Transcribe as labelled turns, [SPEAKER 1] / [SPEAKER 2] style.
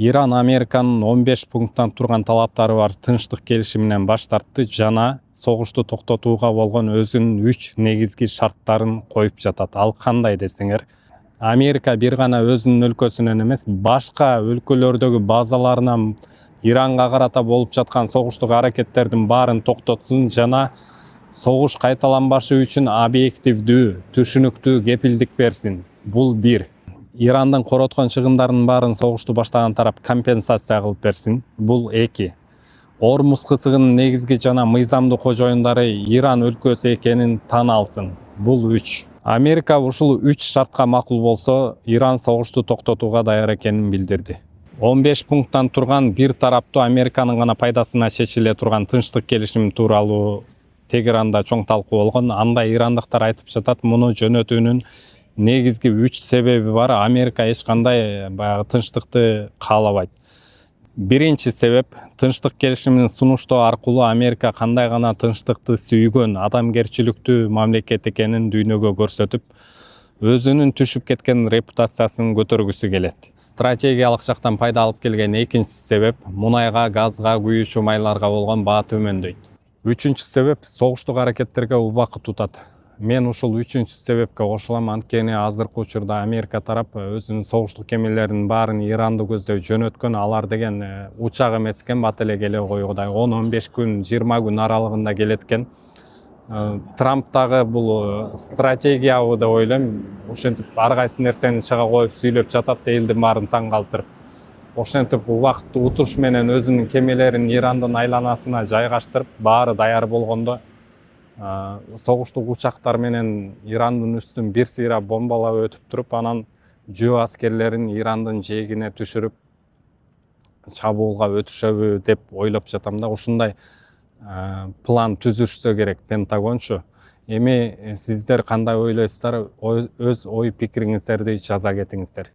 [SPEAKER 1] Иран Американын 15 пункттан турган талаптары бар тынчтык келишиминен баш тартты жана согушту токтотууга болгон өзүнүн 3 негизги шарттарын коюп жатат. Ал кандай десеңер, Америка бир гана өзүнүн өлкөсүнөн эмес, башка өлкөлөрдөгү базаларынан Иранга карата болуп жаткан согуштук аракеттердин баарын токтотсун жана согуш кайталанбашы үчүн объективдүү, түшүнүктүү кепилдик берсин. Бул бир. Ирандын короткон чыгымдарынын баарын согушту баштаган тарап компенсация кылып берсин. Бул 2. Ормуз кызыгынын негизги жана мыйзамдуу кожоюндары Иран өлкөсү экенин тан алсын. Бул 3. Америка ушул 3 шартка макул болсо, Иран согушту токтотууга даяр экенин билдирди. 15 пункттан турган бир тараптуу Американын гана пайдасына чечиле турган тынчтык келишими тууралуу Тегеранда чоң талкуу болгон. Анда ирандыктар айтып жатат, муну жөнөтүүнүн негизги 3 себеби бар. Америка эч кандай баягы тынчтыкты каалабайт. Биринчи себеп, тынчтык келишимин сунуштоо аркылуу Америка кандай гана тынчтыкты сүйгөн, адамгерчиликтүү мамлекет экенин дүйнөгө көрсөтүп, өзүнүн түшүп кеткен репутациясын көтөргүсү келет. Стратегиялык жактан пайда алып келген экинчи себеп, мунайга, газга, күйүүчү майларга болгон баа төмөндөйт. Үчүнчү себеп, согуштук аракеттерге убакыт утат. Мен ушул үчүнчү себепке кошулам, анткени азыркы учурда Америка тарап өзүнүн согуштук кемелеринин баарын Иранды көздөй жөнөткөн. Алар деген учак эмес экен, бат эле келе койгудай 10-15 күн, 20 күн аралыгында келет экен. Трамп дагы бул стратегиябы деп ойлойм. Ошентип ар кайсы нерсени чыга коюп сүйлөп жатат, элдин баарын таң калтырып. Ошентип убакытты утуш менен өзүнүн кемелерин Ирандын айланасына жайгаштырып, баары даяр болгондо согуштук учактар менен Ирандын үстүн бир сыйра бомбалап өтүп туруп, анан жөө аскерлерин Ирандын жээгине түшүрүп чабуулга өтүшөбү деп ойлоп жатам да. Ушундай план түзүшсө керек Пентагончу. Эми сиздер кандай ойлойсуздар? Өз ой пикириңиздерди жаза кетиңиздер.